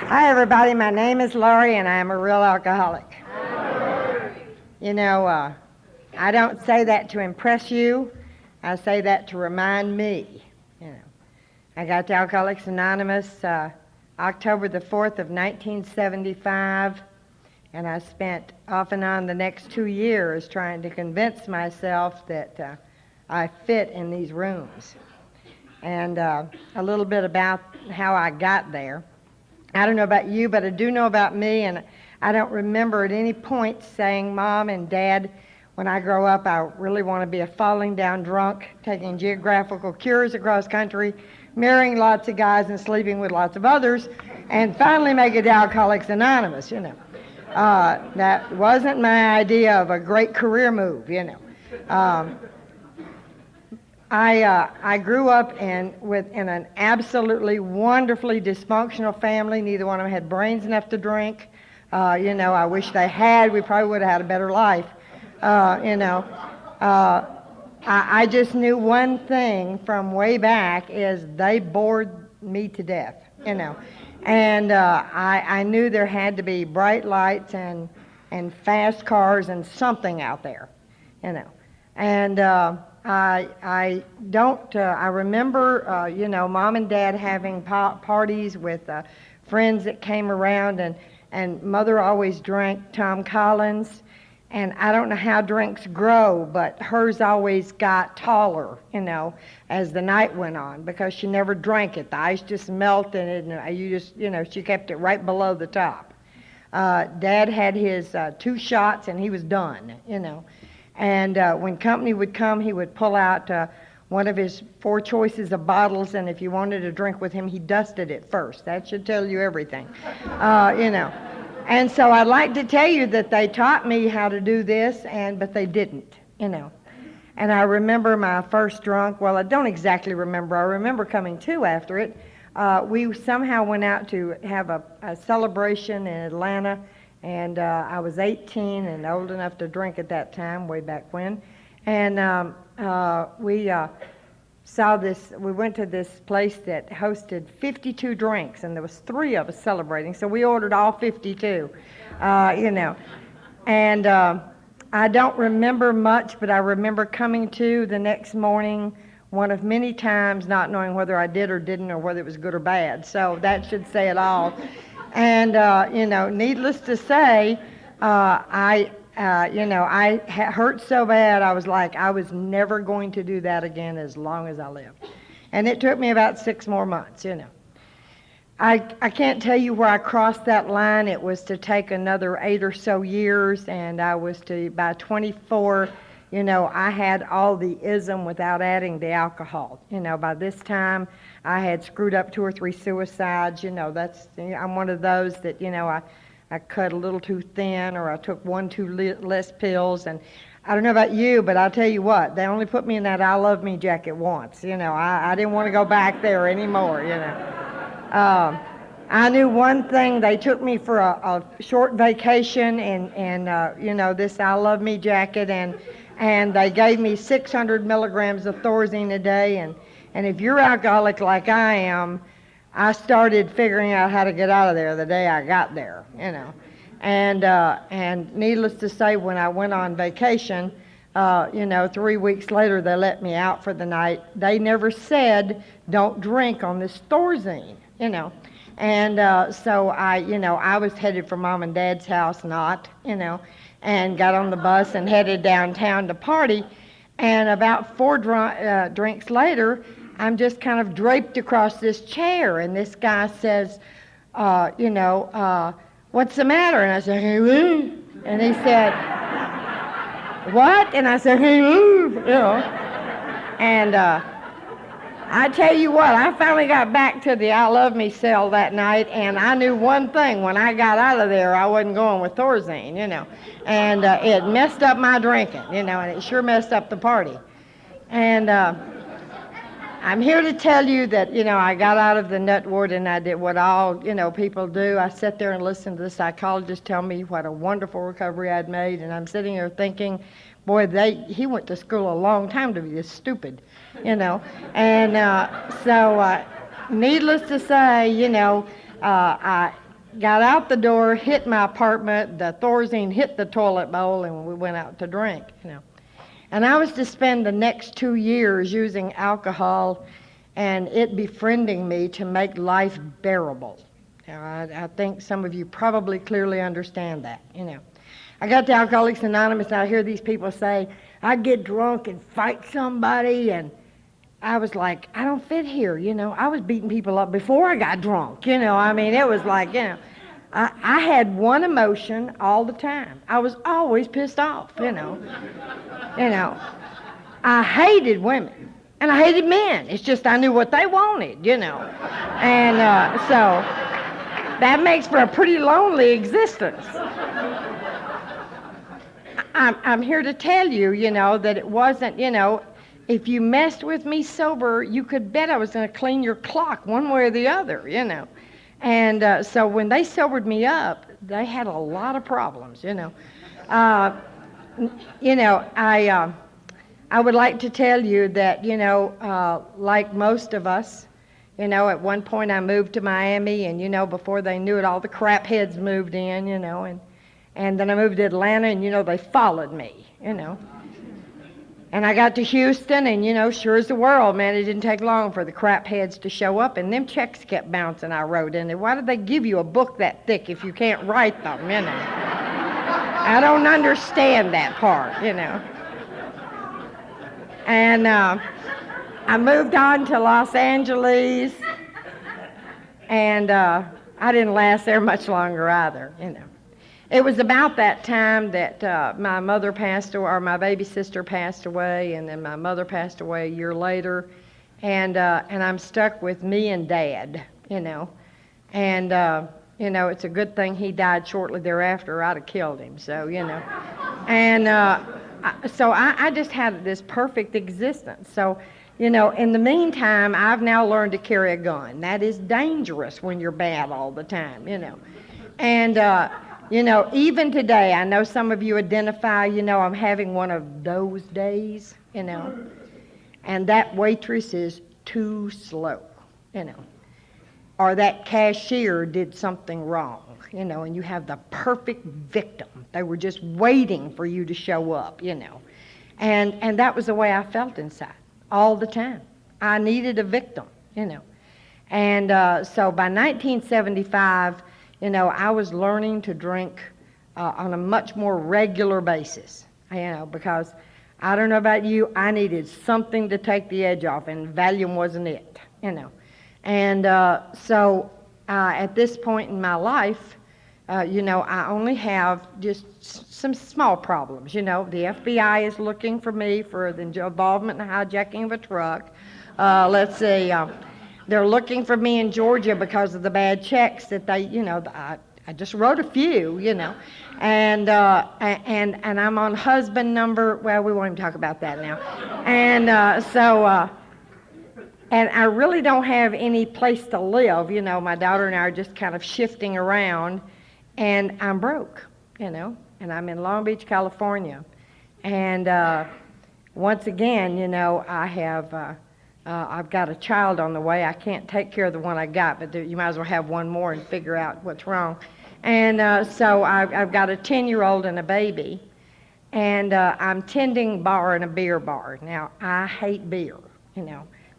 Hi, everybody. My name is Laurie, and I am a real alcoholic. You know, I don't say that to impress you. I say that to remind me. You know, I got to Alcoholics Anonymous October the 4th of 1975, and I spent off and on the next 2 years trying to convince myself that I fit in these rooms. And a little bit about how I got there. I don't know about you, but I do know about me, and I don't remember at any point saying, Mom and Dad, when I grow up, I really want to be a falling down drunk, taking geographical cures across country, marrying lots of guys and sleeping with lots of others, and finally make it to Alcoholics Anonymous, you know. That wasn't my idea of a great career move, you know. I grew up in an absolutely wonderfully dysfunctional family. Neither one of them had brains enough to drink. You know, I wish they had. We probably would have had a better life. You know, I just knew one thing from way back is they bored me to death, you know. And I knew there had to be bright lights and fast cars and something out there, you know. And I remember, you know, Mom and Dad having parties with friends that came around, and Mother always drank Tom Collins, and I don't know how drinks grow, but hers always got taller, you know, as the night went on, because she never drank it. The ice just melted, and you just, you know, she kept it right below the top. Dad had his 2 shots, and he was done, you know. And when company would come, he would pull out one of his 4 choices of bottles, and if you wanted to drink with him, he dusted it first. That should tell you everything, you know. And so I'd like to tell you that they taught me how to do this, but they didn't, you know. And I remember my first drunk. Well, I don't exactly remember. I remember coming to after it. We somehow went out to have a celebration in Atlanta, and I was 18 and old enough to drink at that time, way back when. And we went to this place that hosted 52 drinks, and there was 3 of us celebrating, so we ordered all 52, you know. And I don't remember much, but I remember coming to the next morning, one of many times not knowing whether I did or didn't, or whether it was good or bad. So that should say it all. And, you know, needless to say, you know, I hurt so bad, I was like, I was never going to do that again as long as I lived. And it took me about 6 more months, you know. I can't tell you where I crossed that line. It was to take another 8 or so years, and I was to, by 24, you know, I had all the ism without adding the alcohol. You know, by this time, I had screwed up 2 or 3 suicides. You know, I'm one of those that, you know, I cut a little too thin, or I took 1 too less pills. And I don't know about you, but I'll tell you what, they only put me in that I Love Me jacket once. You know, I didn't want to go back there anymore, you know. I knew one thing. They took me for a short vacation, and you know, this I Love Me jacket, and they gave me 600 milligrams of Thorazine a day, and if you're alcoholic like I am, I started figuring out how to get out of there the day I got there, you know. And needless to say, when I went on vacation, you know, 3 weeks later, they let me out for the night. They never said, don't drink on this Thorazine, you know. And so you know, I was headed for Mom and Dad's house, you know, and got on the bus and headed downtown to party. And about 4 drinks later, I'm just kind of draped across this chair, and this guy says, you know, what's the matter? And I said, hey, woo. And he said, what? And I said, hey, woo, you know. And I tell you what, I finally got back to the I Love Me cell that night, and I knew one thing. When I got out of there, I wasn't going with Thorazine, you know. And it messed up my drinking, you know, and it sure messed up the party. And I'm here to tell you that, you know, I got out of the nut ward, and I did what all, you know, people do. I sat there and listened to the psychologist tell me what a wonderful recovery I'd made, and I'm sitting here thinking, boy, he went to school a long time to be this stupid, you know. And so needless to say, you know, got out the door, hit my apartment, the Thorazine hit the toilet bowl, and we went out to drink, And I was to spend the next 2 years using alcohol and it befriending me to make life bearable. I think some of you probably clearly understand that, I got to Alcoholics Anonymous, and I hear these people say, I get drunk and fight somebody, and I was like, I don't fit here, I was beating people up before I got drunk, I mean, it was like, I had one emotion all the time. I was always pissed off, I hated women, and I hated men. It's just I knew what they wanted, And so that makes for a pretty lonely existence. I'm here to tell you, that it wasn't, if you messed with me sober, you could bet I was going to clean your clock one way or the other, And so when they sobered me up, they had a lot of problems, I would like to tell you that, like most of us, at one point I moved to Miami, and, before they knew it, all the crap heads moved in, and then I moved to Atlanta, and, they followed me, And I got to Houston, and, sure as the world, man, it didn't take long for the crap heads to show up, and them checks kept bouncing I wrote in there. Why did they give you a book that thick if you can't write them, I don't understand that part, And I moved on to Los Angeles, and I didn't last there much longer either, It was about that time that my mother passed away, or my baby sister passed away, and then my mother passed away a year later, and I'm stuck with me and Dad, And, it's a good thing he died shortly thereafter, or I'd have killed him, so, And so I just had this perfect existence. So, in the meantime, I've now learned to carry a gun. That is dangerous when you're bad all the time, And, even today, I know some of you identify, I'm having one of those days, And that waitress is too slow, Or that cashier did something wrong, and you have the perfect victim. They were just waiting for you to show up, And that was the way I felt inside all the time. I needed a victim, And so by 1975, I was learning to drink on a much more regular basis, because I don't know about you, I needed something to take the edge off, and Valium wasn't it, And so at this point in my life, I only have just some small problems. The FBI is looking for me for the involvement in the hijacking of a truck. Let's see, they're looking for me in Georgia because of the bad checks that they, I just wrote a few, and I'm on husband number. Well, we won't even talk about that now. And and I really don't have any place to live. My daughter and I are just kind of shifting around, and I'm broke, and I'm in Long Beach, California, and once again, I have. I've got a child on the way. I can't take care of the one I got, but you might as well have one more and figure out what's wrong. And so I've got a 10-year-old and a baby, and I'm tending bar in a beer bar. Now, I hate beer,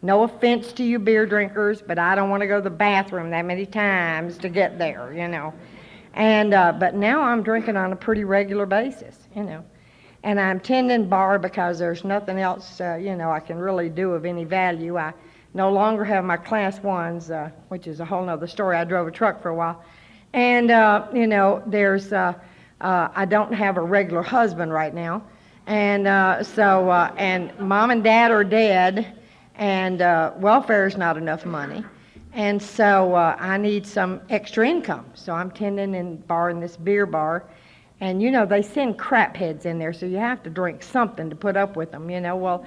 No offense to you beer drinkers, but I don't want to go to the bathroom that many times to get there, And but now I'm drinking on a pretty regular basis, And I'm tending bar because there's nothing else, I can really do of any value. I no longer have my class ones, which is a whole nother story. I drove a truck for a while. And, there's, I don't have a regular husband right now. And and mom and dad are dead, and welfare's not enough money. And so I need some extra income. So I'm tending in bar in this beer bar. And, they send crap heads in there, so you have to drink something to put up with them, Well,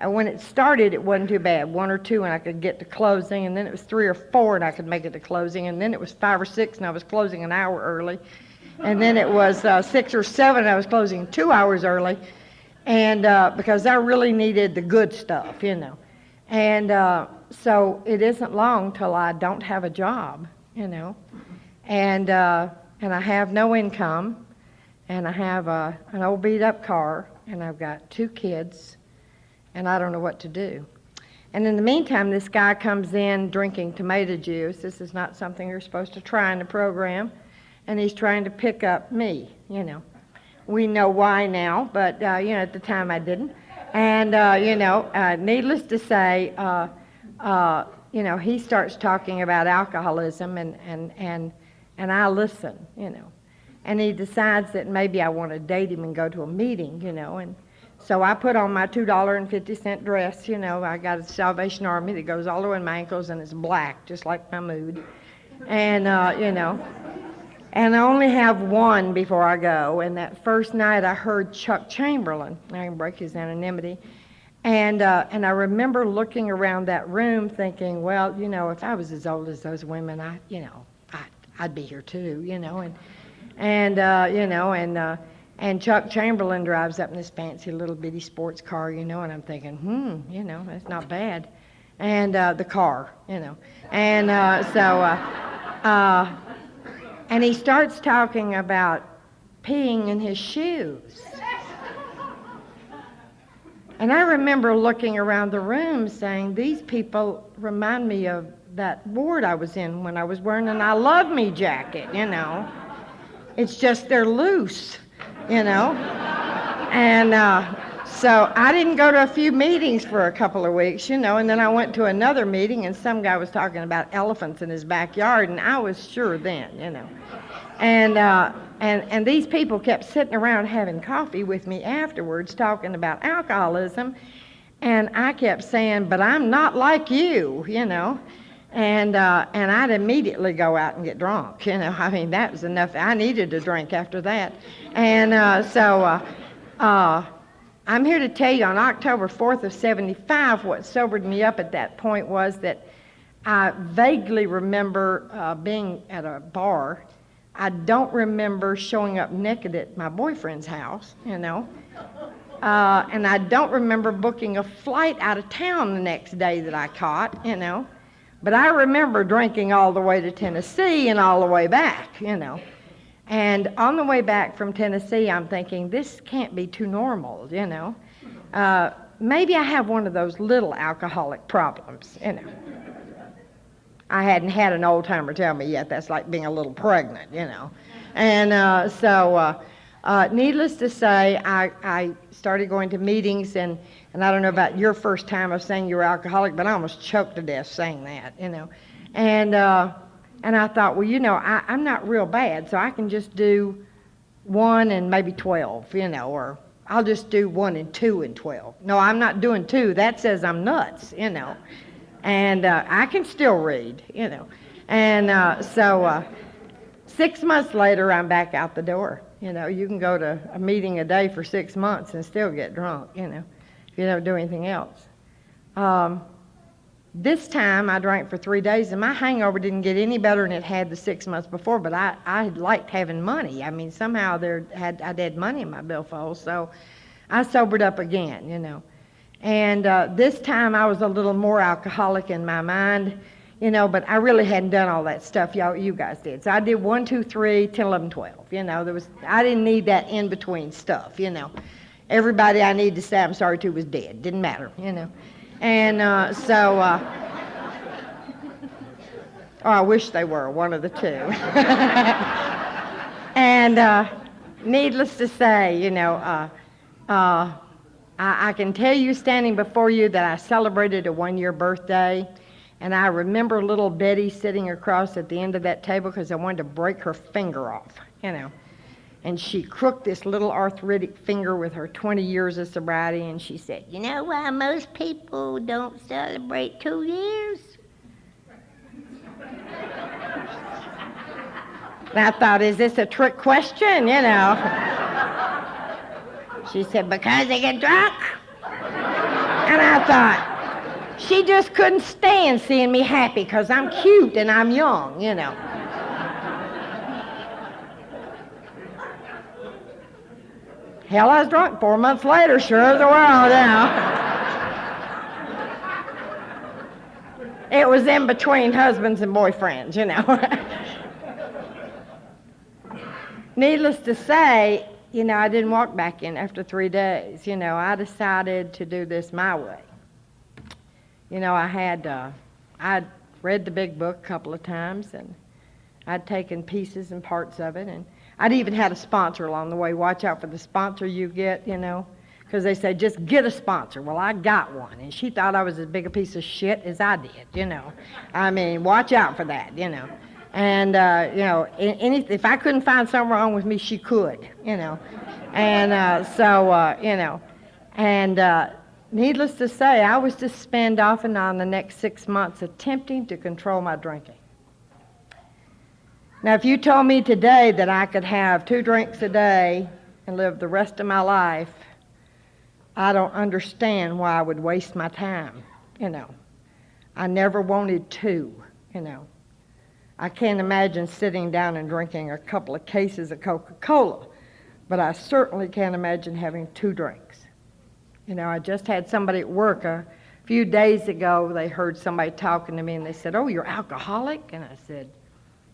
when it started, it wasn't too bad. 1 or 2, and I could get to closing, and then it was 3 or 4, and I could make it to closing, and then it was 5 or 6, and I was closing an hour early. And then it was 6 or 7, and I was closing 2 hours early, and because I really needed the good stuff, And so it isn't long till I don't have a job, and I have no income, and I have an old beat-up car, and I've got 2 kids, and I don't know what to do. And in the meantime, this guy comes in drinking tomato juice. This is not something you're supposed to try in the program, and he's trying to pick up me, you know. We know why now, but, you know, at the time I didn't. And, you know, needless to say, you know, he starts talking about alcoholism, and I listen, you know. And he decides that maybe I want to date him and go to a meeting, you know. And so I put on my $2.50 dress, you know. I got a Salvation Army that goes all the way in my ankles, and it's black, just like my mood. And, you know, and I only have one before I go. And that first night I heard Chuck Chamberlain. I can break his anonymity. And I remember looking around that room thinking, well, you know, if I was as old as those women, I'd be here too, you know. You know, and Chuck Chamberlain drives up in this fancy little bitty sports car, you know, and I'm thinking, you know, that's not bad. And the car, you know. And and he starts talking about peeing in his shoes. And I remember looking around the room saying, these people remind me of that ward I was in when I was wearing an I Love Me jacket, you know. It's just they're loose, you know. And so I didn't go to a few meetings for a couple of weeks, you know, and then I went to another meeting and some guy was talking about elephants in his backyard, and I was sure then, you know. And these people kept sitting around having coffee with me afterwards talking about alcoholism, and I kept saying, but I'm not like you, you know. And I'd immediately go out and get drunk, you know. I mean, that was enough. I needed a drink after that. And so I'm here to tell you on October 4th of 75, what sobered me up at that point was that I vaguely remember being at a bar. I don't remember showing up naked at my boyfriend's house, you know. And I don't remember booking a flight out of town the next day that I caught, you know. But I remember drinking all the way to Tennessee and all the way back, you know. And on the way back from Tennessee, I'm thinking, this can't be too normal, you know. Maybe I have one of those little alcoholic problems, you know. I hadn't had an old-timer tell me yet that's like being a little pregnant, you know. And so needless to say, I started going to meetings, and I don't know about your first time of saying you were alcoholic, but I almost choked to death saying that, you know. And I thought, well, you know, I'm not real bad, so I can just do 1 and maybe 12, you know, or I'll just do 1 and 2 and 12. No, I'm not doing 2. That says I'm nuts, you know. And I can still read, you know. And so 6 months later, I'm back out the door. You know, you can go to a meeting a day for 6 months and still get drunk, you know, if you don't do anything else. This time I drank for 3 days, and my hangover didn't get any better than it had the 6 months before, but I liked having money. I mean, somehow I'd had money in my billfold, so I sobered up again, you know. And this time I was a little more alcoholic in my mind, you know, but I really hadn't done all that stuff you guys did. So I did 1, 2, 3, 10, 11, 12, you know. I didn't need that in-between stuff, you know. Everybody I needed to say I'm sorry to was dead. Didn't matter, you know. And so, I wish they were, one of the two. And needless to say, you know, I can tell you standing before you that I celebrated a 1-year birthday, and I remember little Betty sitting across at the end of that table because I wanted to break her finger off, you know. And she crooked this little arthritic finger with her 20 years of sobriety, and she said, you know why most people don't celebrate 2 years? And I thought, is this a trick question, you know? She said, because they get drunk. And I thought, she just couldn't stand seeing me happy because I'm cute and I'm young, you know. Hell, I was drunk 4 months later, sure as the world, you know. It was in between husbands and boyfriends, you know. Needless to say, I didn't walk back in after 3 days. I decided to do this my way. I'd read the big book a couple of times, and I'd taken pieces and parts of it, and I'd even had a sponsor along the way. Watch out for the sponsor you get, because they say, just get a sponsor. Well, I got one, and she thought I was as big a piece of shit as I did, I mean, watch out for that, And, if I couldn't find something wrong with me, she could, And needless to say, I was to spend off and on the next 6 months attempting to control my drinking. Now, if you told me today that I could have 2 drinks a day and live the rest of my life, I don't understand why I would waste my time, I never wanted to, I can't imagine sitting down and drinking a couple of cases of Coca-Cola, but I certainly can't imagine having 2 drinks. I just had somebody at work a few days ago, they heard somebody talking to me, and they said, "Oh, you're alcoholic?" And I said,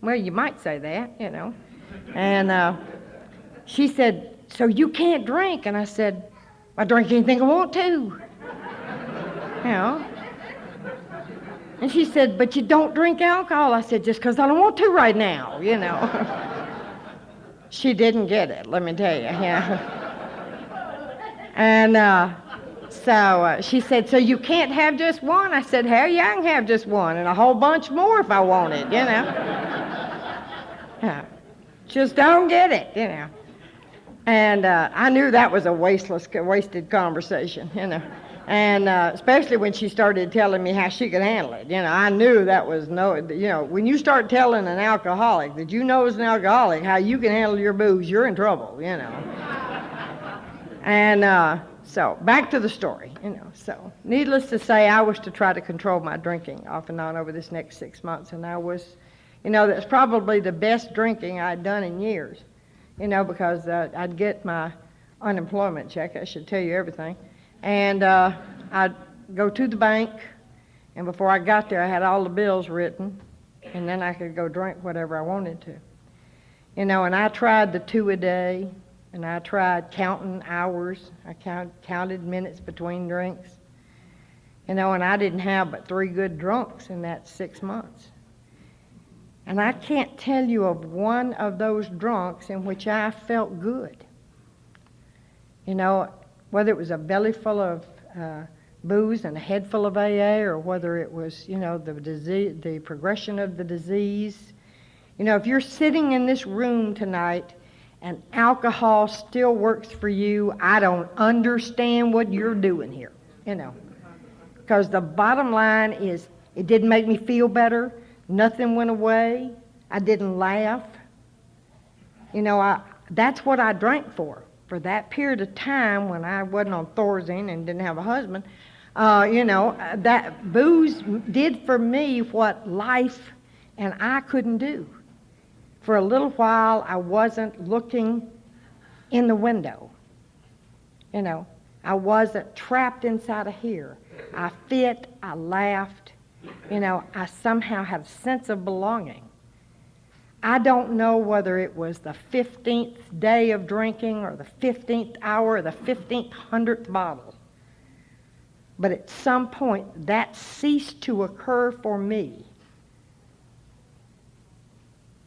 "Well, you might say that, And she said, "So you can't drink?" And I said, "I drink anything I want to." And she said, "But you don't drink alcohol." I said, "Just because I don't want to right now, She didn't get it, let me tell you, And so she said, "So you can't have just one?" I said, "Hell yeah, I can have just one, and a whole bunch more if I wanted, Just don't get it, And I knew that was a wasted conversation, And especially when she started telling me how she could handle it, I knew that was when you start telling an alcoholic that as an alcoholic how you can handle your booze, you're in trouble, And so back to the story, So needless to say, I was to try to control my drinking off and on over this next 6 months, and I was, that's probably the best drinking I'd done in years, because I'd get my unemployment check. I should tell you everything. And I'd go to the bank, and before I got there, I had all the bills written, and then I could go drink whatever I wanted to. And I tried the 2 a day, and I tried counting hours. I counted minutes between drinks. And I didn't have but 3 good drunks in that 6 months. And I can't tell you of one of those drunks in which I felt good. Whether it was a belly full of booze and a head full of AA, or whether it was, the progression of the disease. If you're sitting in this room tonight and alcohol still works for you, I don't understand what you're doing here, Because the bottom line is, it didn't make me feel better. Nothing went away. I didn't laugh. That's what I drank for that period of time when I wasn't on Thorazine and didn't have a husband. That booze did for me what life and I couldn't do. For a little while, I wasn't looking in the window. I wasn't trapped inside of here. I fit, I laughed. I somehow had a sense of belonging. I don't know whether it was the 15th day of drinking or the 15th hour or the 1500th bottle. But at some point, that ceased to occur for me.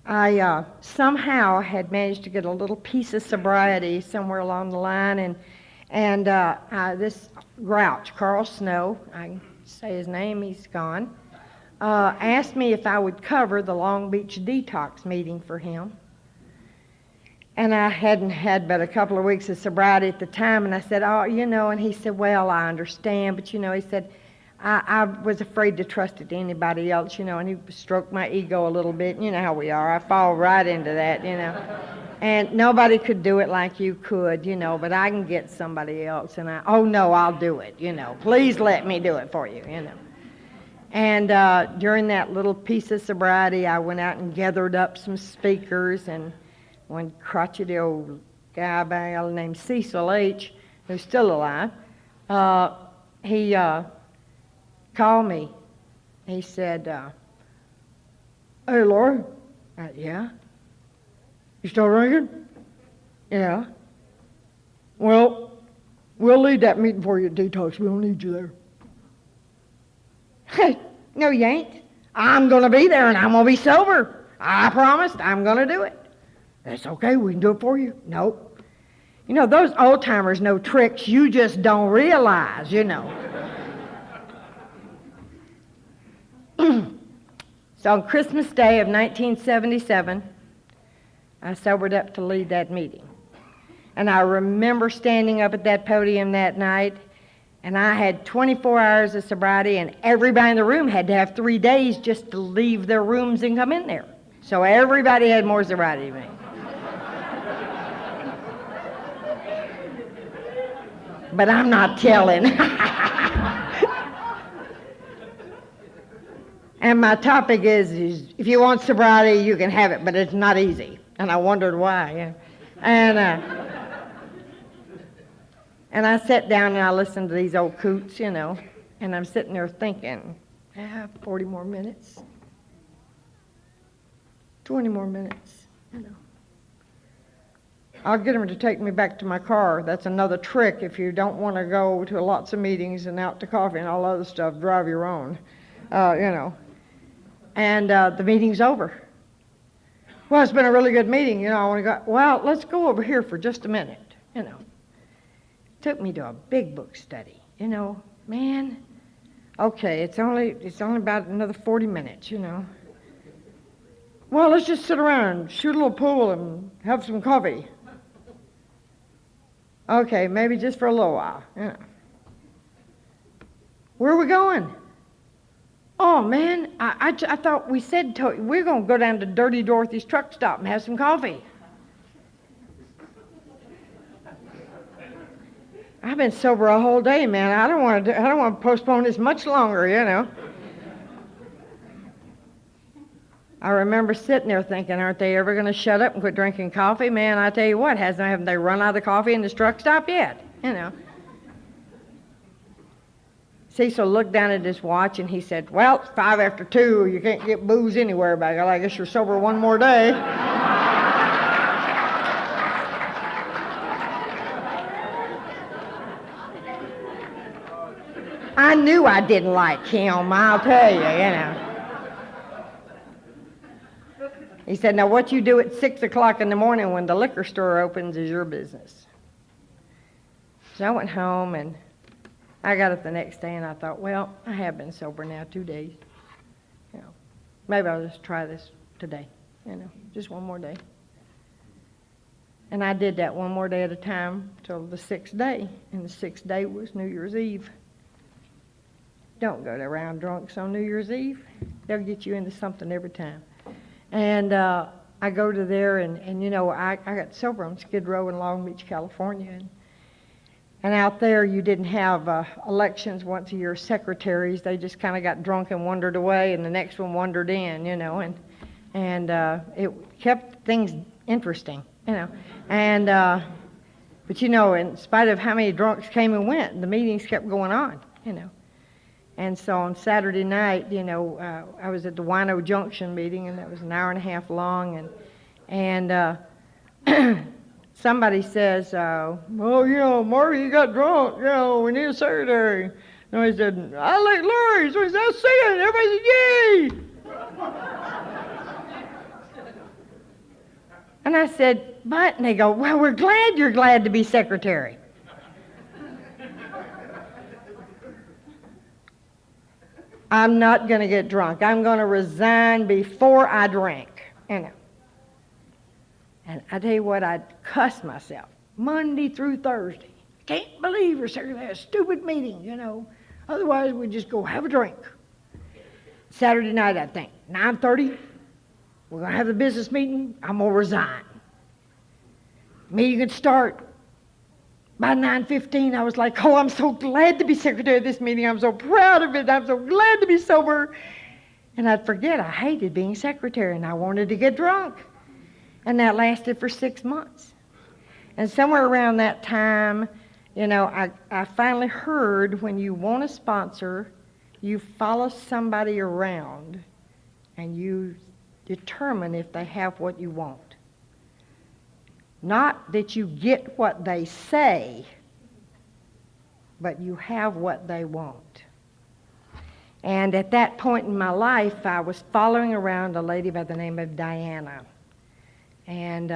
I somehow had managed to get a little piece of sobriety somewhere along the line, and this grouch, Carl Snow, I can say his name, he's gone, asked me if I would cover the Long Beach detox meeting for him. And I hadn't had but a couple of weeks of sobriety at the time, and I said, "Oh, and he said, "Well, I understand, but, he said, I was afraid to trust it to anybody else, and he stroked my ego a little bit. You know how we are. I fall right into that, And nobody could do it like you could, but I can get somebody else. And oh, no, I'll do it, Please let me do it for you, And during that little piece of sobriety, I went out and gathered up some speakers, and one crotchety old guy by the name Cecil H., who's still alive, he called me. He said, "Hey, Laurie." "Yeah." "You still drinking?" Yeah. Well, we'll lead that meeting for you at detox. We don't need you there. Hey, no, you ain't. I'm going to be there, and I'm going to be sober. I promised I'm going to do it. That's okay. We can do it for you. Nope. You know, those old-timers know tricks you just don't realize, you know. So on Christmas Day of 1977, I sobered up to lead that meeting. And I remember standing up at that podium that night, and I had 24 hours of sobriety, and everybody in the room had to have 3 days just to leave their rooms and come in there. So everybody had more sobriety than me. But I'm not telling. And my topic is if you want sobriety, you can have it, but it's not easy. And I wondered why. Yeah. And I sat down and I listened to these old coots, you know, and I'm sitting there thinking, 40 more minutes, 20 more minutes, you know. I'll get them to take me back to my car. That's another trick. If you don't want to go to lots of meetings and out to coffee and all other stuff, drive your own, you know. And the meeting's over. Well, it's been a really good meeting, you know. I want to go, well, let's go over here for just a minute, you know. Took me to a big book study, you know. Man, okay, it's only about another 40 minutes, you know. Well, let's just sit around, shoot a little pool, and have some coffee. Okay, maybe just for a little while, you know. Where are we going? Oh, man, I thought we said we're going to go down to Dirty Dorothy's truck stop and have some coffee. I've been sober a whole day, man. I don't want to postpone this much longer, you know. I remember sitting there thinking, aren't they ever going to shut up and quit drinking coffee? Man, I tell you what, haven't they run out of the coffee in this truck stop yet? You know. Cecil looked down at his watch and he said, well, it's 5 after 2. You can't get booze anywhere back. I guess you're sober one more day. I knew I didn't like him, I'll tell you, you know. He said, now what you do at 6 o'clock in the morning when the liquor store opens is your business. So I went home and I got up the next day and I thought, well, I have been sober now 2 days. You know, maybe I'll just try this today, you know, just one more day. And I did that one more day at a time till the 6th day, and the 6th day was New Year's Eve. Don't go around drunks on New Year's Eve. They'll get you into something every time. And I go to there, and you know, I got sober on Skid Row in Long Beach, California. And out there, you didn't have elections once a year, secretaries. They just kind of got drunk and wandered away, and the next one wandered in, you know. And it kept things interesting, you know. And but you know, in spite of how many drunks came and went, the meetings kept going on, you know. And so on Saturday night, you know, I was at the Wino Junction meeting, and that was an hour and a half long, and somebody says, well, you know, Marty, you got drunk, you know, we need a secretary. And he said, I like Laurie, so he said, I'll sing it, everybody said, yay! And I said, but? And they go, well, we're glad you're glad to be secretary. I'm not going to get drunk. I'm going to resign before I drink, you know. And I tell you what, I'd cuss myself Monday through Thursday. Can't believe you're secretary of a stupid meeting, you know. Otherwise, we'd just go have a drink. Saturday night, I think, 9:30, we're going to have the business meeting. I'm going to resign. Meeting would start. By 9:15, I was like, oh, I'm so glad to be secretary of this meeting. I'm so proud of it. I'm so glad to be sober. And I'd forget I hated being secretary, and I wanted to get drunk. And that lasted for 6 months. And somewhere around that time, you know, I finally heard when you want a sponsor, you follow somebody around, and you determine if they have what you want. Not that you get what they say, but you have what they want. And at that point in my life, I was following around a lady by the name of Diana. And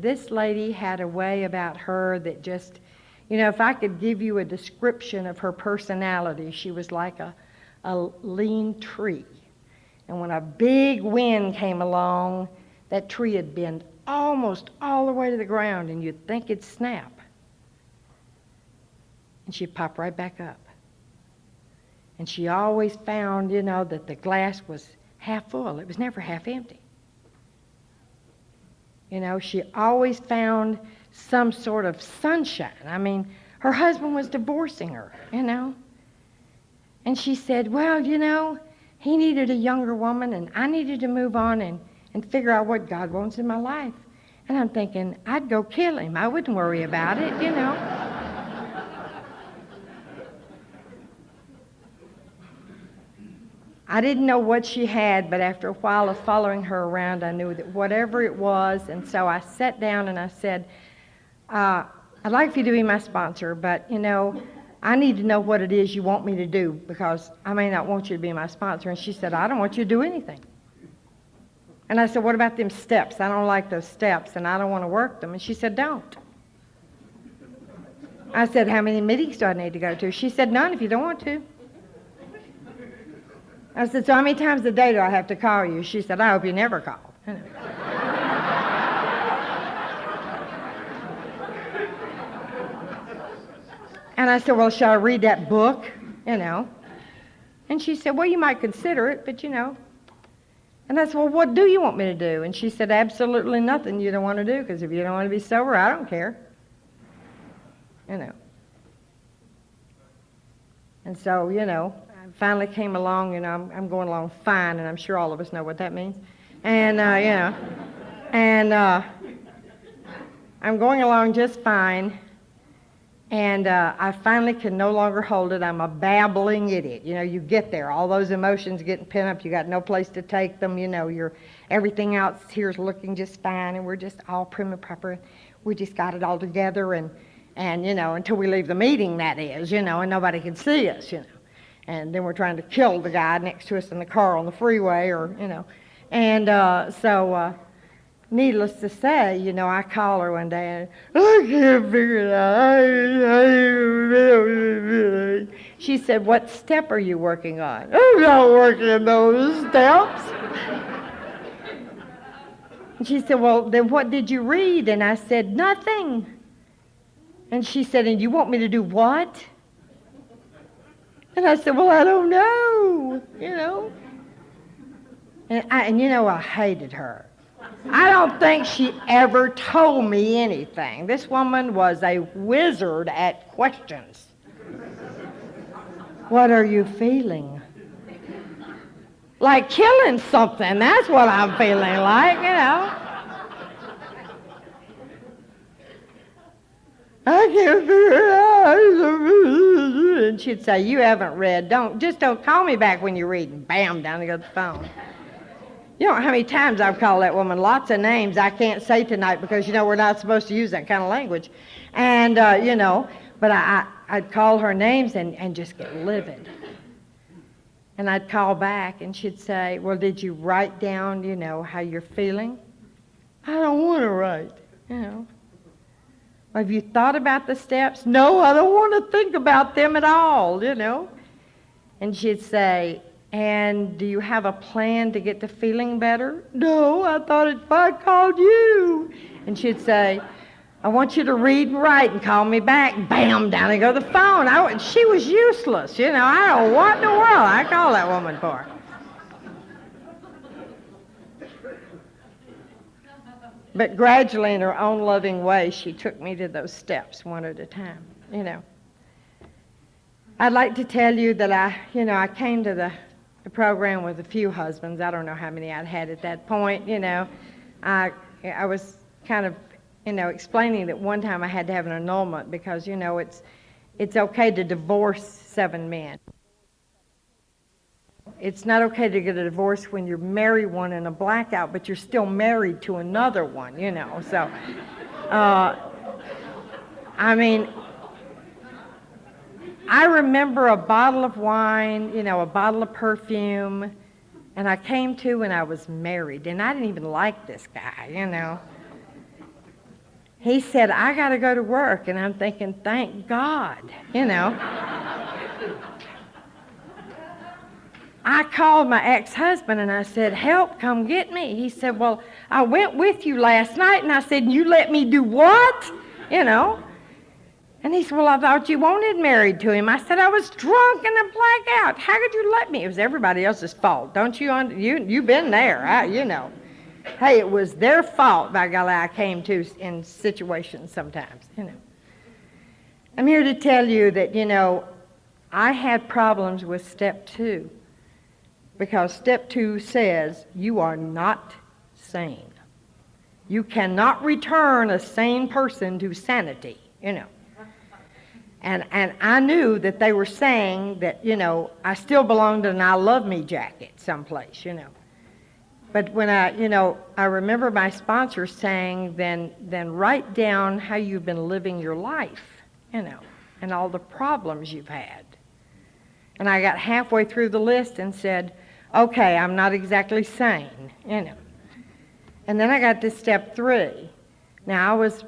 this lady had a way about her that just, if I could give you a description of her personality, she was like a lean tree. And when a big wind came along, that tree would bend almost all the way to the ground, and you'd think it'd snap. And she'd pop right back up. And she always found, that the glass was half full. It was never half empty. She always found some sort of sunshine. I mean, her husband was divorcing her, And she said, well, he needed a younger woman, and I needed to move on and figure out what God wants in my life. And I'm thinking, I'd go kill him. I wouldn't worry about it, I didn't know what she had, but after a while of following her around, I knew that whatever it was, and so I sat down and I said, I'd like for you to be my sponsor, but, I need to know what it is you want me to do, because I may not want you to be my sponsor. And she said, I don't want you to do anything. And I said, what about them steps? I don't like those steps, and I don't want to work them. And she said, don't. I said, how many meetings do I need to go to? She said, none if you don't want to. I said, so how many times a day do I have to call you? She said, I hope you never call. And I said, well, shall I read that book? And she said, well, you might consider it, but And I said, well, what do you want me to do? And she said, absolutely nothing you don't want to do, because if you don't want to be sober, I don't care. And so, I finally came along, I'm going along fine, and I'm sure all of us know what that means. And, I'm going along just fine, and I finally can no longer hold it. I'm a babbling idiot. You get there, all those emotions getting pent up, you got no place to take them, everything else here's looking just fine, and we're just all prim and proper. We just got it all together, and until we leave the meeting, that is, and nobody can see us, And then we're trying to kill the guy next to us in the car on the freeway, And so, needless to say, I call her one day, and I can't figure it out. She said, what step are you working on? I'm not working those steps. And she said, well, then what did you read? And I said, nothing. And she said, and you want me to do what? And I said, well, I don't know, And I hated her. I don't think she ever told me anything. This woman was a wizard at questions. What are you feeling? Like killing something, that's what I'm feeling like, I can't figure it out. And she'd say, you haven't read. Don't call me back when you're reading. Bam, down goes the phone. You know how many times I've called that woman lots of names I can't say tonight because, we're not supposed to use that kind of language. And, but I'd call her names and just get livid. And I'd call back and she'd say, well, did you write down, how you're feeling? I don't want to write, Have you thought about the steps? No, I don't want to think about them at all, And she'd say, and do you have a plan to get to feeling better? No, I thought if I called you. And she'd say, I want you to read and write and call me back. Bam, down go the phone. She was useless, I don't know what in the world I call that woman for. But gradually, in her own loving way, she took me to those steps one at a time, I'd like to tell you that I came to the program with a few husbands. I don't know how many I'd had at that point, I was kind of, explaining that one time I had to have an annulment because, it's okay to divorce 7 men. it's not okay to get a divorce when you marry one in a blackout, but you're still married to another one, you know. So, I mean, I remember a bottle of wine, you know, a bottle of perfume, and I came to when I was married, and I didn't even like this guy, you know. He said, I got to go to work, and I'm thinking, thank God, you know. I called my ex-husband, and I said, help, come get me. He said, well, I went with you last night, and I said, you let me do what? You know. And he said, well, I thought you wanted married to him. I said, I was drunk and a blackout. How could you let me? It was everybody else's fault. Don't you, you've been there, you know. Hey, it was their fault, by golly, I came to in situations sometimes, you know. I'm here to tell you that, you know, I had problems with step 2 because step 2 says you are not sane. You cannot return a sane person to sanity, you know. And I knew that they were saying that, you know, I still belonged in an I love me jacket someplace, you know. But when I remember my sponsor saying, then write down how you've been living your life, you know, and all the problems you've had. And I got halfway through the list and said, okay, I'm not exactly sane, you know. And then I got to step 3. Now, I was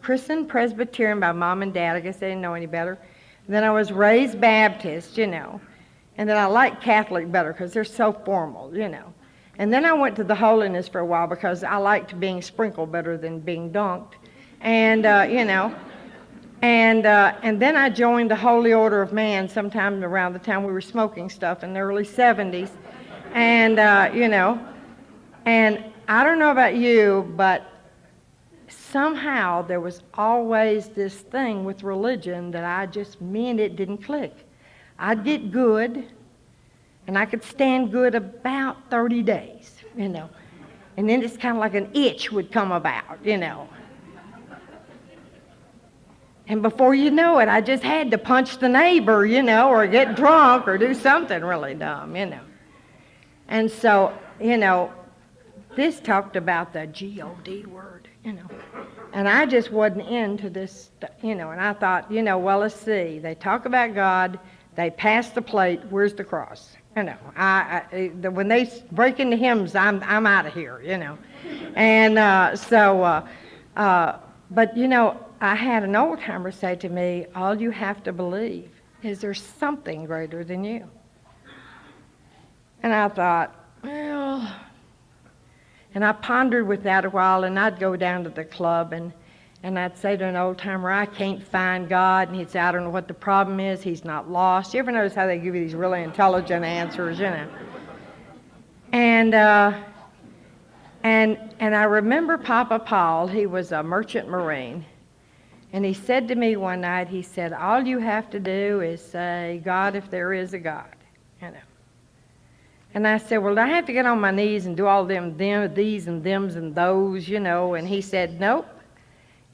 christened Presbyterian by Mom and Dad. I guess they didn't know any better. And then I was raised Baptist, you know. And then I liked Catholic better because they're so formal, you know. And then I went to the holiness for a while because I liked being sprinkled better than being dunked. And, you know, and then I joined the Holy Order of Man sometime around the time we were smoking stuff in the early 70s. And, you know, and I don't know about you, but somehow there was always this thing with religion that me and it didn't click. I'd get good, and I could stand good about 30 days, you know. And then it's kind of like an itch would come about, you know. And before you know it, I just had to punch the neighbor, you know, or get drunk or do something really dumb, you know. And so, you know, this talked about the G-O-D word, you know. And I just wasn't into this, you know, and I thought, you know, well, let's see. They talk about God, they pass the plate, where's the cross? You know, when they break into hymns, I'm out of here, you know. And but, you know, I had an old-timer say to me, all you have to believe is there's something greater than you. And I thought, well, and I pondered with that a while, and I'd go down to the club, and I'd say to an old-timer, I can't find God, and he'd say, I don't know what the problem is, he's not lost. You ever notice how they give you these really intelligent answers, you know? And I remember Papa Paul, he was a merchant marine, and he said to me one night, he said, all you have to do is say, God, if there is a God, you know. And I said, well, do I have to get on my knees and do all them, these, and thems, and those, you know? And he said, nope.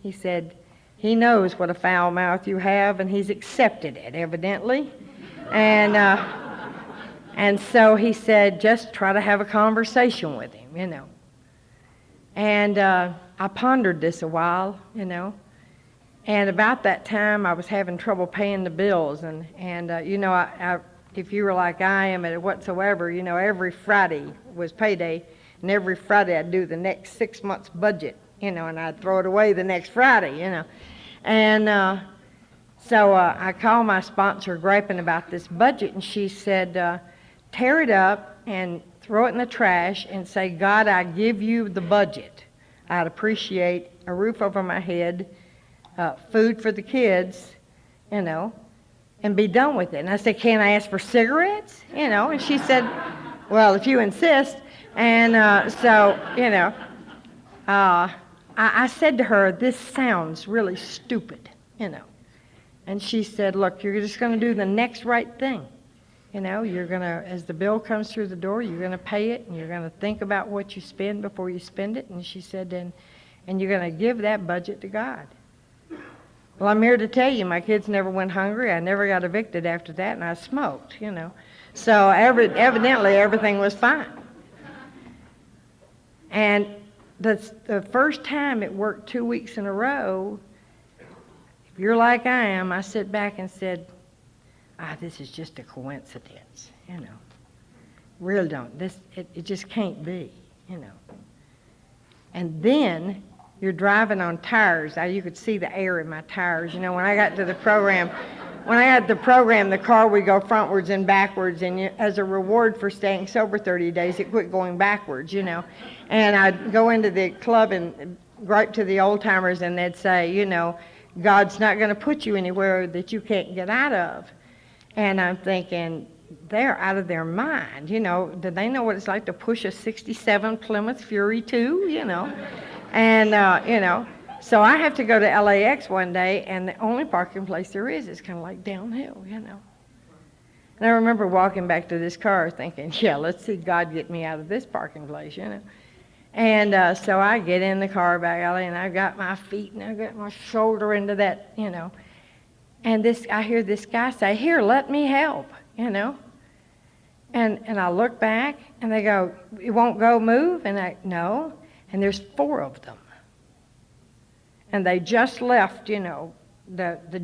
He said, he knows what a foul mouth you have, and he's accepted it, evidently. And so he said, just try to have a conversation with him, you know. And I pondered this a while, you know. And about that time, I was having trouble paying the bills. And you know, if you were like I am at whatsoever, you know, every Friday was payday, and every Friday I'd do the next 6 months' budget, you know, and I'd throw it away the next Friday, you know. And so I called my sponsor griping about this budget, and she said, tear it up and throw it in the trash and say, God, I give you the budget. I'd appreciate a roof over my head, food for the kids, you know, and be done with it. And I said, can I ask for cigarettes? You know, and she said, well, if you insist. And so, you know, I said to her, this sounds really stupid, you know. And she said, look, you're just going to do the next right thing. You know, you're going to, as the bill comes through the door, you're going to pay it, and you're going to think about what you spend before you spend it. And she said, and you're going to give that budget to God. Well, I'm here to tell you, my kids never went hungry. I never got evicted after that, and I smoked, you know. So evidently everything was fine. And the first time it worked 2 weeks in a row, if you're like I am, I sit back and said, this is just a coincidence, Really don't. It just can't be, And then you're driving on tires. You could see the air in my tires. When I got to the program, the car would go frontwards and backwards, and as a reward for staying sober 30 days, it quit going backwards, And I'd go into the club and gripe to the old timers, and they'd say, God's not going to put you anywhere that you can't get out of. And I'm thinking, they're out of their mind, Do they know what it's like to push a 67 Plymouth Fury 2, And, so I have to go to LAX one day, and the only parking place there is kind of like downhill, And I remember walking back to this car thinking, let's see God get me out of this parking place, And so I get in the car back alley, and I've got my feet, and I've got my shoulder into that, And I hear this guy say, "Here, let me help," And I look back, and they go, "It won't go move?" And no. And there's 4 of them. And they just left, the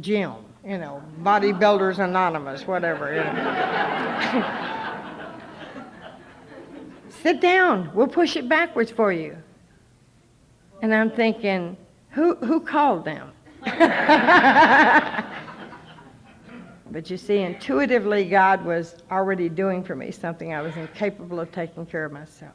gym, Bodybuilders Anonymous, whatever. Sit down. We'll push it backwards for you. And I'm thinking, who called them? But you see, intuitively, God was already doing for me something I was incapable of taking care of myself.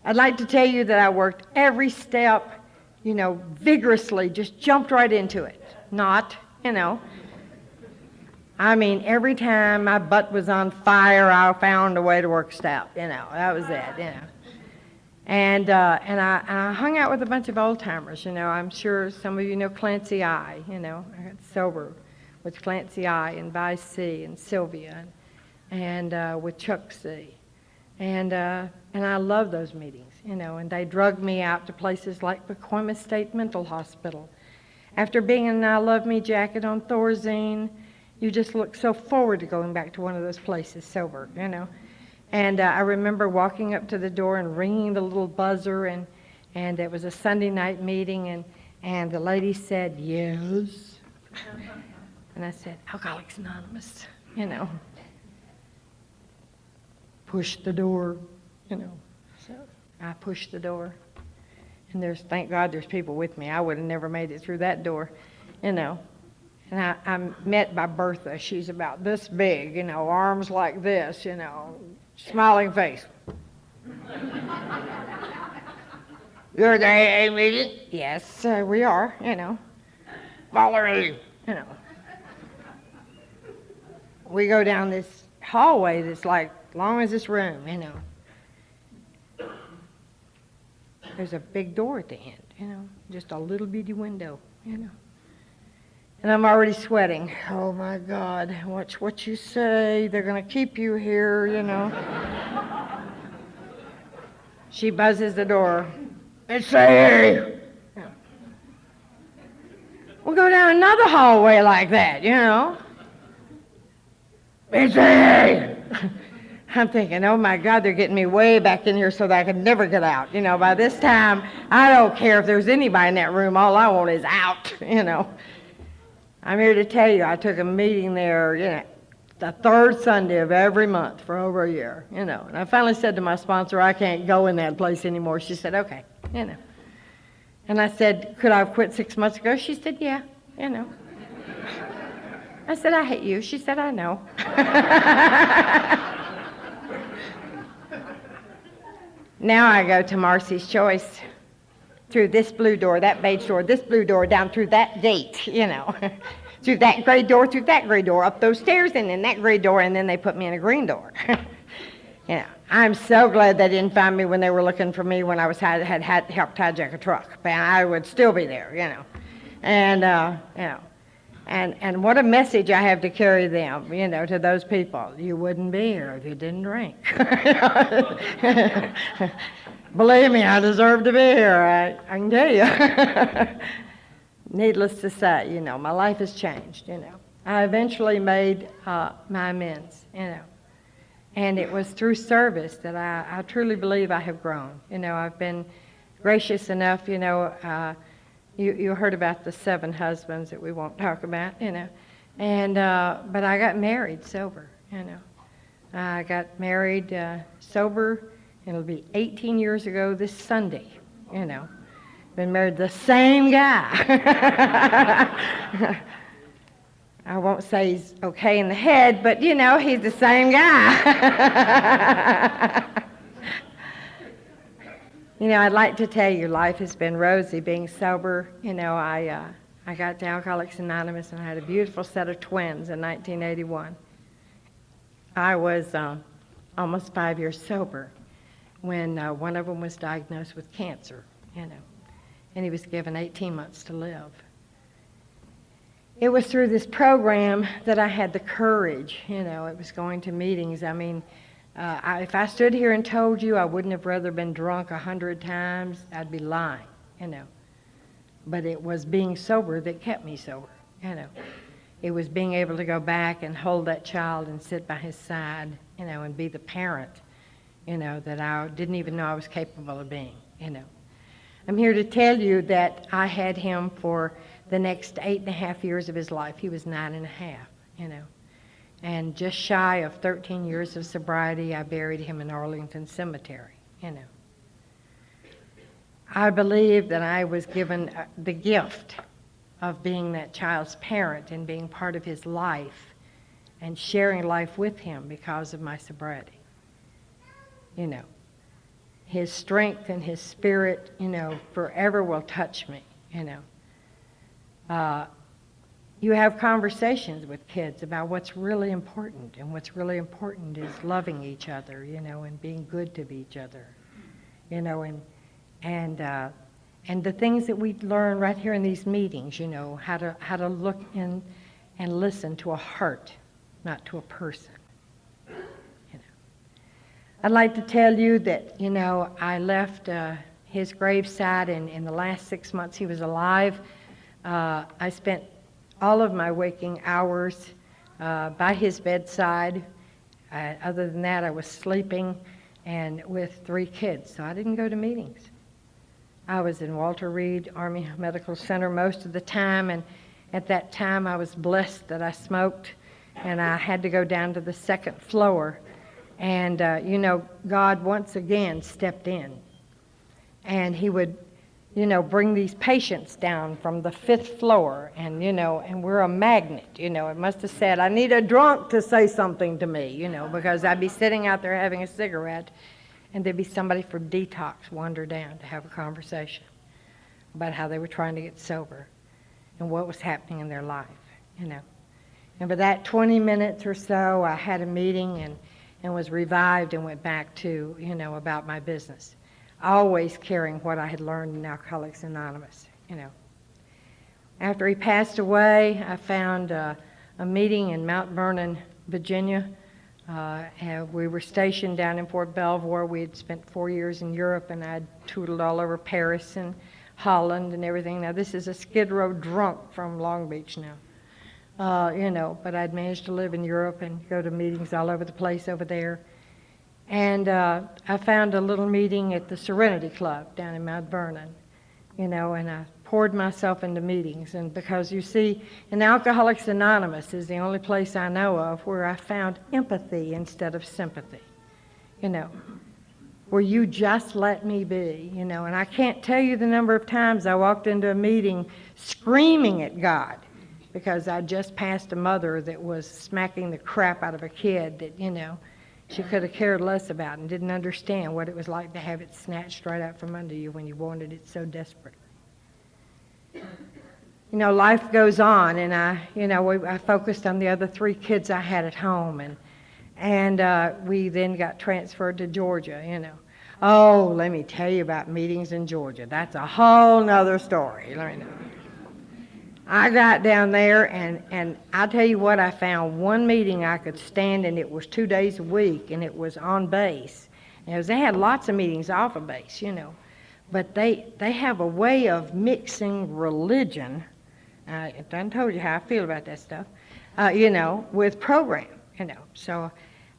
I'd like to tell you that I worked every step, vigorously, just jumped right into it. Not, I mean, every time my butt was on fire, I found a way to work stout, that was it, And I hung out with a bunch of old-timers, I'm sure some of you know Clancy I, I got sober with Clancy I and Vi C and Sylvia and with Chuck C. And I love those meetings, and they drugged me out to places like Pacoima State Mental Hospital. After being in an I Love Me jacket on Thorazine, you just look so forward to going back to one of those places sober, And I remember walking up to the door and ringing the little buzzer, and it was a Sunday night meeting, and the lady said, "Yes." And I said, "Alcoholics Anonymous," Push the door, So I pushed the door. And thank God there's people with me. I would have never made it through that door, And I'm met by Bertha. She's about this big, arms like this, smiling face. "You're at the AA meeting?" "Yes, we are, Follow me, We go down this hallway that's like long as this room, There's a big door at the end, Just a little bitty window, And I'm already sweating. Oh my God, watch what you say. They're going to keep you here, She buzzes the door. "It's AA." We'll go down another hallway like that, "It's AA." I'm thinking, oh my God, they're getting me way back in here so that I could never get out. By this time, I don't care if there's anybody in that room. All I want is out, I'm here to tell you, I took a meeting there, the 3rd Sunday of every month for over a year, And I finally said to my sponsor, "I can't go in that place anymore." She said, "Okay, And I said, "Could I have quit 6 months ago?" She said, "Yeah, I said, "I hate you." She said, "I know." Now I go to Marcy's Choice, through this blue door, that beige door, this blue door, down through that gate, through that gray door, up those stairs, and then that gray door, and then they put me in a green door. I'm so glad they didn't find me when they were looking for me when I had helped hijack a truck. But I would still be there, And what a message I have to carry them, to those people. You wouldn't be here if you didn't drink. Believe me, I deserve to be here, I can tell you. Needless to say, my life has changed, I eventually made my amends, And it was through service that I truly believe I have grown. I've been gracious enough, you heard about the 7 husbands that we won't talk about, and but I got married sober, I got married sober, and it'll be 18 years ago this Sunday, Been married to the same guy. I won't say he's okay in the head, but he's the same guy. I'd like to tell you, life has been rosy being sober. I got to Alcoholics Anonymous, and I had a beautiful set of twins in 1981. I was almost 5 years sober when one of them was diagnosed with cancer, and he was given 18 months to live. It was through this program that I had the courage, it was going to meetings. I mean, if I stood here and told you I wouldn't have rather been drunk 100 times, I'd be lying, But it was being sober that kept me sober, It was being able to go back and hold that child and sit by his side, and be the parent, that I didn't even know I was capable of being, I'm here to tell you that I had him for the next 8.5 years of his life. He was 9.5, And just shy of 13 years of sobriety, I buried him in Arlington Cemetery, I believe that I was given the gift of being that child's parent and being part of his life and sharing life with him because of my sobriety. His strength and his spirit, forever will touch me, You have conversations with kids about what's really important, and what's really important is loving each other, and being good to each other, and the things that we learn right here in these meetings, how to look in and listen to a heart, not to a person. I'd like to tell you that, I left his graveside in the last 6 months he was alive. I spent all of my waking hours by his bedside. Other than that, I was sleeping and with 3 kids, so I didn't go to meetings. I was in Walter Reed Army Medical Center most of the time, and at that time I was blessed that I smoked, and I had to go down to the 2nd floor. And, God once again stepped in, and he would, bring these patients down from the 5th floor, and, and we're a magnet, it must have said, I need a drunk to say something to me, because I'd be sitting out there having a cigarette, and there'd be somebody from detox wander down to have a conversation about how they were trying to get sober and what was happening in their life, And for that 20 minutes or so, I had a meeting and was revived and went back to, about my business, always carrying what I had learned in Alcoholics Anonymous, After he passed away, I found a meeting in Mount Vernon, Virginia. And we were stationed down in Fort Belvoir. We had spent 4 years in Europe, and I'd tootled all over Paris and Holland and everything. Now, this is a Skid Row drunk from Long Beach now. But I'd managed to live in Europe and go to meetings all over the place over there. And I found a little meeting at the Serenity Club down in Mount Vernon, and I poured myself into meetings. And because, you see, in Alcoholics Anonymous is the only place I know of where I found empathy instead of sympathy, where you just let me be, and I can't tell you the number of times I walked into a meeting screaming at God, because I just passed a mother that was smacking the crap out of a kid that, she could have cared less about and didn't understand what it was like to have it snatched right out from under you when you wanted it so desperately. Life goes on, and I focused on the other 3 kids I had at home, and we then got transferred to Georgia, Oh, let me tell you about meetings in Georgia. That's a whole nother story. Let me know. I got down there, and I'll tell you what, I found one meeting I could stand, and it was 2 days a week, and it was on base. And they had lots of meetings off of base, but they have a way of mixing religion, I done told you how I feel about that stuff, with program, So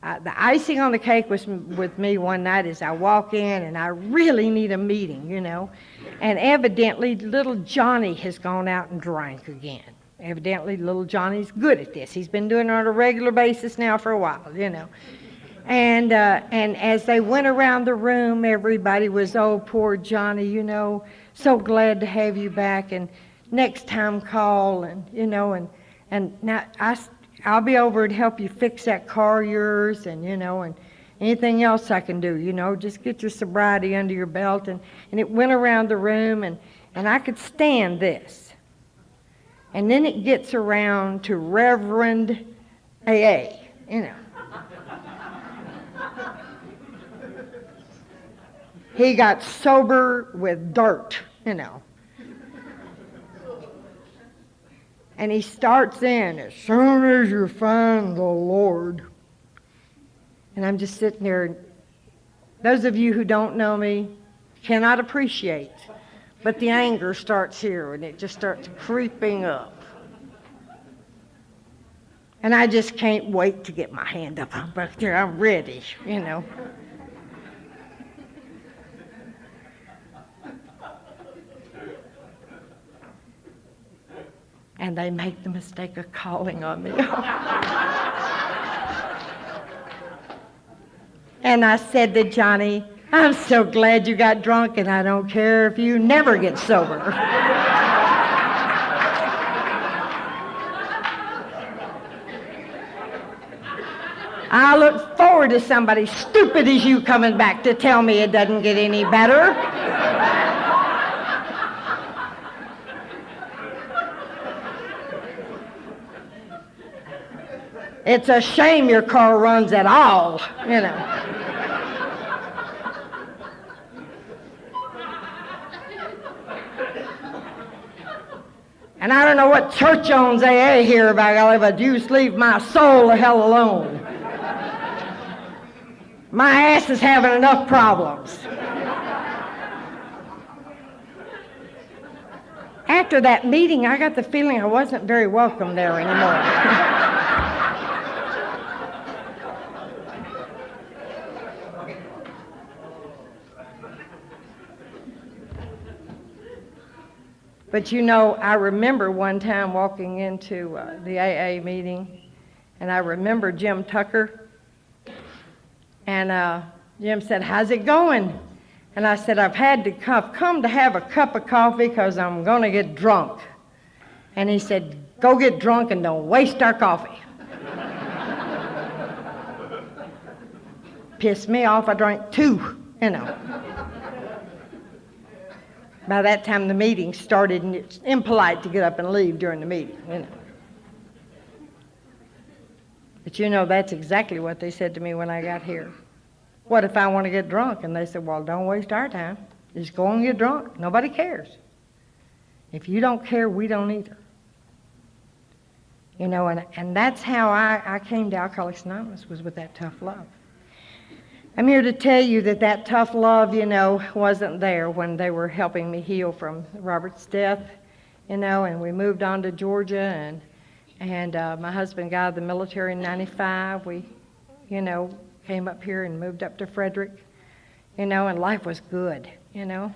The icing on the cake was with me one night is I walk in and I really need a meeting, you know. And evidently little Johnny has gone out and drank again. Evidently little Johnny's good at this. He's been doing it on a regular basis now for a while, you know. And as they went around the room, everybody was, oh, poor Johnny, you know, so glad to have you back, and next time call, and, you know, and now I'll be over to help you fix that car of yours, and, you know, and anything else I can do, you know, just get your sobriety under your belt. And it went around the room, and I could stand this. And then it gets around to Reverend AA, you know. He got sober with dirt, you know. And he starts in, as soon as you find the Lord. And I'm just sitting there. Those of you who don't know me cannot appreciate, but the anger starts here, and it just starts creeping up. And I just can't wait to get my hand up back there. I'm ready, you know. And they make the mistake of calling on me. And I said to Johnny, I'm so glad you got drunk, and I don't care if you never get sober. I look forward to somebody stupid as you coming back to tell me it doesn't get any better. It's a shame your car runs at all, you know. And I don't know what church owns AA here, by golly, but you just leave my soul the hell alone. My ass is having enough problems. After that meeting, I got the feeling I wasn't very welcome there anymore. But you know, I remember one time walking into the AA meeting, and I remember Jim Tucker, and Jim said, how's it going? And I said, I've had to come to have a cup of coffee because I'm going to get drunk. And he said, go get drunk and don't waste our coffee. Pissed me off, I drank 2, you know. By that time the meeting started, and it's impolite to get up and leave during the meeting, you know. But you know, that's exactly what they said to me when I got here. What if I want to get drunk? And they said, well, don't waste our time. Just go and get drunk. Nobody cares. If you don't care, we don't either. You know, and that's how I came to Alcoholics Anonymous, was with that tough love. I'm here to tell you that tough love, you know, wasn't there when they were helping me heal from Robert's death, you know, and we moved on to Georgia, and my husband got out of the military in 95. We, you know, came up here and moved up to Frederick, you know, and life was good, you know.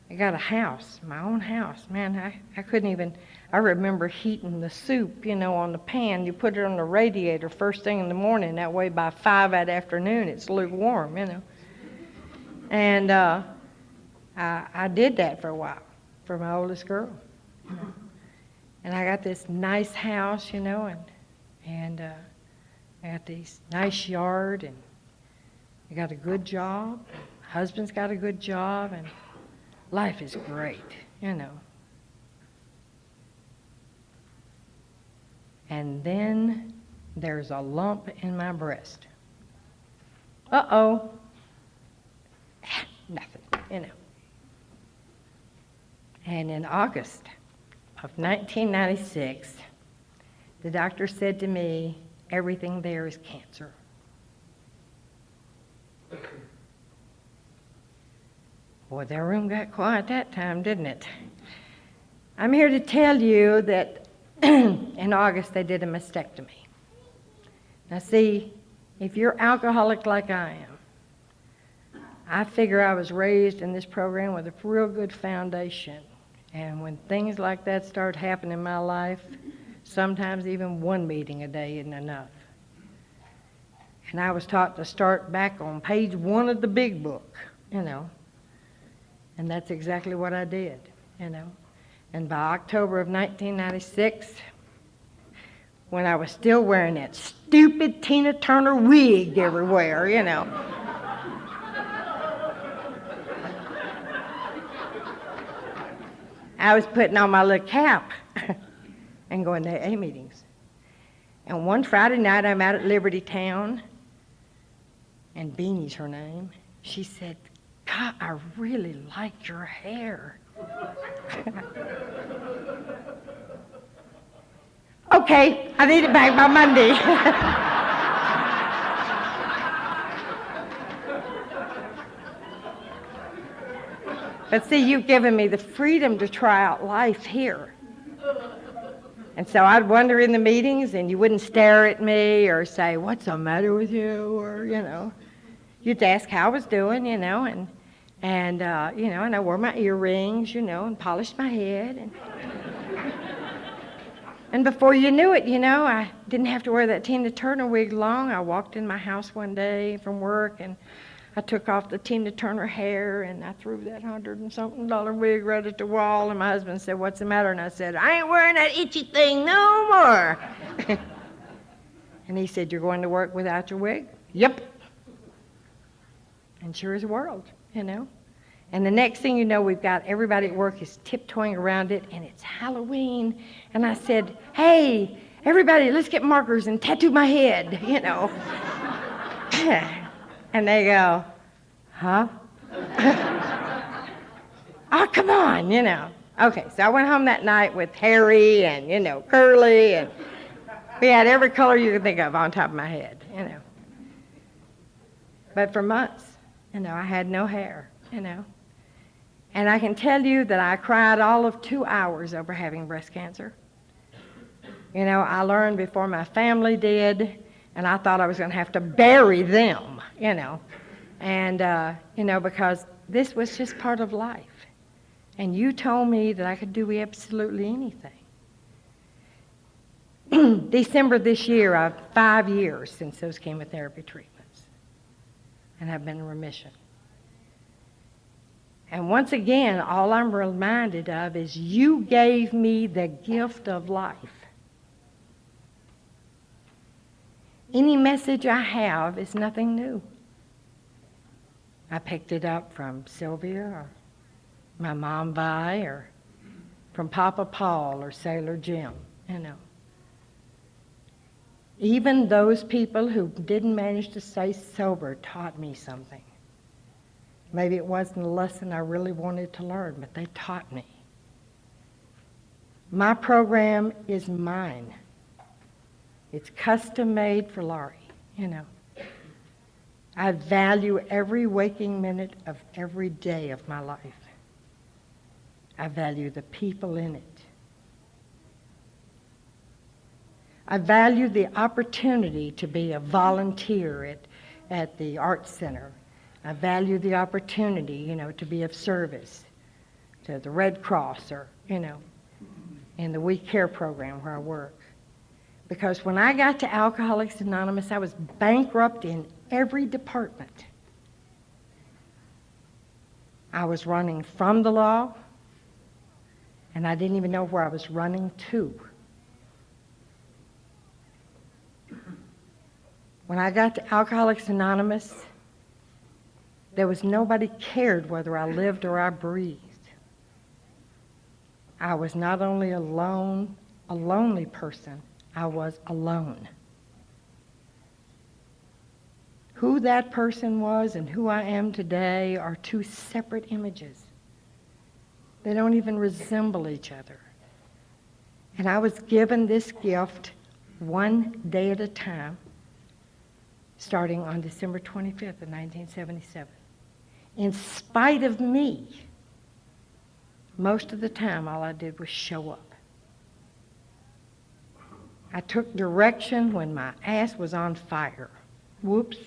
I got a house, my own house. Man, I couldn't even, I remember heating the soup, you know, on the pan. You put it on the radiator first thing in the morning. That way by 5 that afternoon, it's lukewarm, you know. And I did that for a while, for my oldest girl. And I got this nice house, you know, and I got this nice yard, and I got a good job. Husband's got a good job, and life is great, you know. And then there's a lump in my breast. Uh-oh. Nothing, you know. And in August of 1996, the doctor said to me, everything there is cancer. Boy, that room got quiet that time, didn't it? I'm here to tell you that in August they did a mastectomy. Now see, If you're alcoholic like I am, I figure I was raised in this program with a real good foundation. And when things like that start happening in my life, sometimes even one meeting a day isn't enough. And I was taught to start back on page 1 of the big book, and that's exactly what I did, And by October of 1996, when I was still wearing that stupid Tina Turner wig everywhere, I was putting on my little cap and going to AA meetings. And one Friday night, I'm out at Liberty Town, and Beanie's her name. She said, God, I really like your hair. Okay, I need it back by Monday. But see, you've given me the freedom to try out life here. And so I'd wander in the meetings, and you wouldn't stare at me or say, what's the matter with you? Or, you'd ask how I was doing, and I wore my earrings, and polished my head. And before you knew it, I didn't have to wear that Tina Turner wig long. I walked in my house one day from work, and I took off the Tina Turner hair, and I threw that $100-and-something wig right at the wall, and my husband said, what's the matter? And I said, I ain't wearing that itchy thing no more. And he said, you're going to work without your wig? Yep. And sure as the world, And the next thing you know, we've got everybody at work is tiptoeing around it, and it's Halloween. And I said, hey, everybody, let's get markers and tattoo my head, And they go, huh? Oh, come on, Okay, so I went home that night with Harry and, Curly, and we had every color you could think of on top of my head, But for months, I had no hair, And I can tell you that I cried all of 2 hours over having breast cancer. I learned before my family did, and I thought I was going to have to bury them, And, because this was just part of life. And you told me that I could do absolutely anything. December this year, 5 years since those chemotherapy treatments. And I've been in remission. And once again, all I'm reminded of is you gave me the gift of life. Any message I have is nothing new. I picked it up from Sylvia or my mom Vi or from Papa Paul or Sailor Jim, Even those people who didn't manage to stay sober taught me something. Maybe it wasn't a lesson I really wanted to learn, but they taught me. My program is mine. It's custom made for Laurie, I value every waking minute of every day of my life. I value the people in it. I value the opportunity to be a volunteer at the Arts Center. I value the opportunity, to be of service to the Red Cross or, in the We Care program where I work. Because when I got to Alcoholics Anonymous, I was bankrupt in every department. I was running from the law, and I didn't even know where I was running to. When I got to Alcoholics Anonymous, there was nobody cared whether I lived or I breathed. I was not only alone, a lonely person, I was alone. Who that person was and who I am today are two separate images. They don't even resemble each other. And I was given this gift one day at a time, starting on December 25th of 1977. In spite of me, most of the time all I did was show up. I took direction when my ass was on fire. Whoops.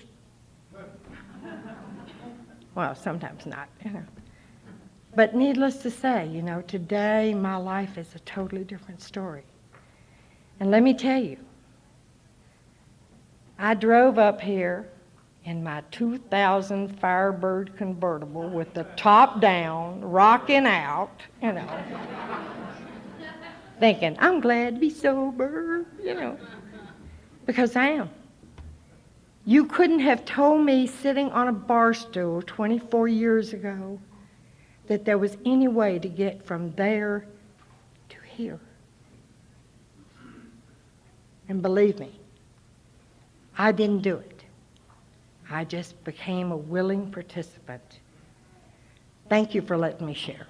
Well, sometimes not, you know. But needless to say, you know, today my life is a totally different story. And let me tell you, I drove up here in my 2000 Firebird convertible with the top down, rocking out, you know, thinking, I'm glad to be sober, you know, because I am. You couldn't have told me sitting on a bar stool 24 years ago that there was any way to get from there to here. And believe me, I didn't do it. I just became a willing participant. Thank you for letting me share.